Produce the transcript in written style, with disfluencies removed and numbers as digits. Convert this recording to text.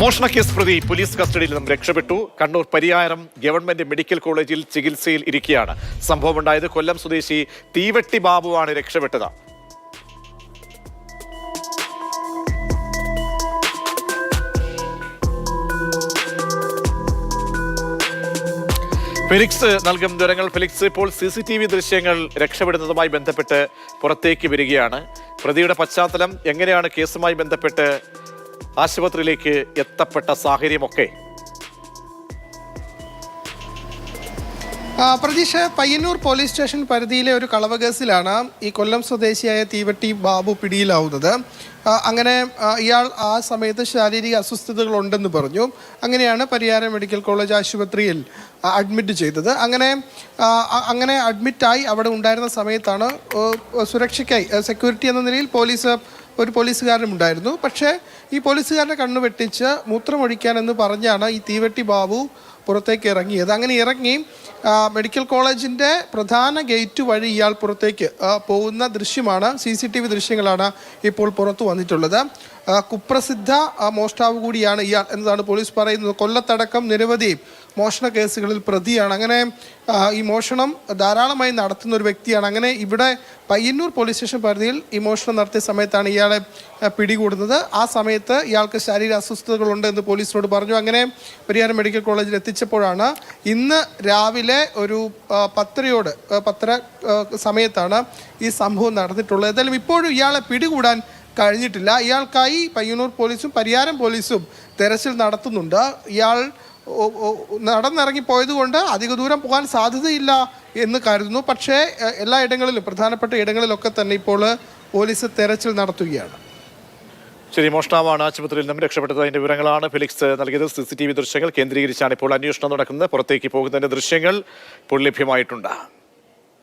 മോഷണക്കേസ് പ്രതി പോലീസ് കസ്റ്റഡിയിൽ നിന്നും രക്ഷപ്പെട്ടു. കണ്ണൂർ പരിയാരം ഗവൺമെന്റ് മെഡിക്കൽ കോളേജിൽ ചികിത്സയിൽ ഇരിക്കുകയാണ്. സംഭവമുണ്ടായത് കൊല്ലം സ്വദേശി തീവെട്ടി ബാബുവാണ് രക്ഷപ്പെട്ടത്. ഫെലിക്സ് നൽകും വിവരങ്ങൾ. ഫെലിക്സ്, ഇപ്പോൾ CCTV ദൃശ്യങ്ങൾ രക്ഷപ്പെടുന്നതുമായി ബന്ധപ്പെട്ട് പുറത്തേക്ക് വരികയാണ്. പ്രതിയുടെ പശ്ചാത്തലം എങ്ങനെയാണ്? കേസുമായി ബന്ധപ്പെട്ട് ആശുപത്രിയിലേക്ക് എത്തപ്പെട്ട സാഹചര്യമൊക്കെ? പ്രതീക്ഷ, പയ്യന്നൂർ പോലീസ് സ്റ്റേഷൻ പരിധിയിലെ ഒരു കളവ് കേസിലാണ് ഈ കൊല്ലം സ്വദേശിയായ തീവെട്ടി ബാബു പിടിയിലാവുന്നത്. അങ്ങനെ ഇയാൾ ആ സമയത്ത് ശാരീരിക അസ്വസ്ഥതകളുണ്ടെന്ന് പറഞ്ഞു. അങ്ങനെയാണ് പരിയാരം മെഡിക്കൽ കോളേജ് ആശുപത്രിയിൽ അഡ്മിറ്റ് ചെയ്തത്. അങ്ങനെ അഡ്മിറ്റായി അവിടെ ഉണ്ടായിരുന്ന സമയത്താണ് സുരക്ഷയ്ക്കായി സെക്യൂരിറ്റി എന്ന നിലയിൽ ഒരു പോലീസുകാരനും ഉണ്ടായിരുന്നു. പക്ഷേ ഈ പോലീസുകാരനെ കണ്ണു വെട്ടിച്ച് മൂത്രമൊഴിക്കാനെന്ന് പറഞ്ഞാണ് ഈ തീവെട്ടി ബാബു പുറത്തേക്ക് ഇറങ്ങിയത്. അങ്ങനെ ഇറങ്ങി മെഡിക്കൽ കോളേജിൻ്റെ പ്രധാന ഗേറ്റ് വഴി ഇയാൾ പുറത്തേക്ക് പോകുന്ന ദൃശ്യമാണ്, CCTV ദൃശ്യങ്ങളാണ് ഇപ്പോൾ പുറത്തു വന്നിട്ടുള്ളത്. കുപ്രസിദ്ധ മോഷ്ടാവ് കൂടിയാണ് ഇയാൾ എന്നതാണ് പോലീസ് പറയുന്നത്. കൊല്ലത്തടക്കം നിരവധി മോഷണ കേസുകളിൽ പ്രതിയാണ്. അങ്ങനെ ഈ മോഷണം ധാരാളമായി നടത്തുന്ന ഒരു വ്യക്തിയാണ്. അങ്ങനെ ഇവിടെ പയ്യന്നൂർ പോലീസ് സ്റ്റേഷൻ പരിധിയിൽ ഈ മോഷണം നടത്തിയ സമയത്താണ് ഇയാളെ പിടികൂടുന്നത്. ആ സമയത്ത് ഇയാൾക്ക് ശാരീരിക അസ്വസ്ഥതകളുണ്ട് എന്ന് പോലീസിനോട് പറഞ്ഞു. അങ്ങനെ പരിയാരം മെഡിക്കൽ കോളേജിൽ എത്തിച്ചപ്പോഴാണ് ഇന്ന് രാവിലെ ഒരു 10:30 സമയത്താണ് ഈ സംഭവം നടന്നിട്ടുള്ളത്. ഏതായാലും ഇപ്പോഴും ഇയാളെ പിടികൂടാൻ കഴിഞ്ഞിട്ടില്ല. ഇയാൾക്കായി പയ്യന്നൂർ പോലീസും പരിയാരം പോലീസും തെരച്ചിൽ നടത്തുന്നുണ്ട്. ഇയാൾ നടന്നിറങ്ങിപ്പോയത് കൊണ്ട് അധിക ദൂരം പോകാൻ സാധ്യതയില്ല എന്ന് കരുതുന്നു. പക്ഷേ എല്ലാ ഇടങ്ങളിലും, പ്രധാനപ്പെട്ട ഇടങ്ങളിലൊക്കെ തന്നെ ഇപ്പോൾ പോലീസ് തെരച്ചിൽ നടത്തുകയാണ്. ശരി, മോഷ്ടാവാണ് ആശുപത്രിയിൽ നിന്നും രക്ഷപ്പെട്ടത്. അതിന്റെ വിവരങ്ങളാണ് ഫെലിക്സ് നൽകിയത്. CCTV ദൃശ്യങ്ങൾ കേന്ദ്രീകരിച്ചാണ് ഇപ്പോൾ അന്വേഷണം നടക്കുന്നത്. പുറത്തേക്ക് പോകുന്നതിന്റെ ദൃശ്യങ്ങൾ ഇപ്പോൾ ലഭ്യമായിട്ടുണ്ട്.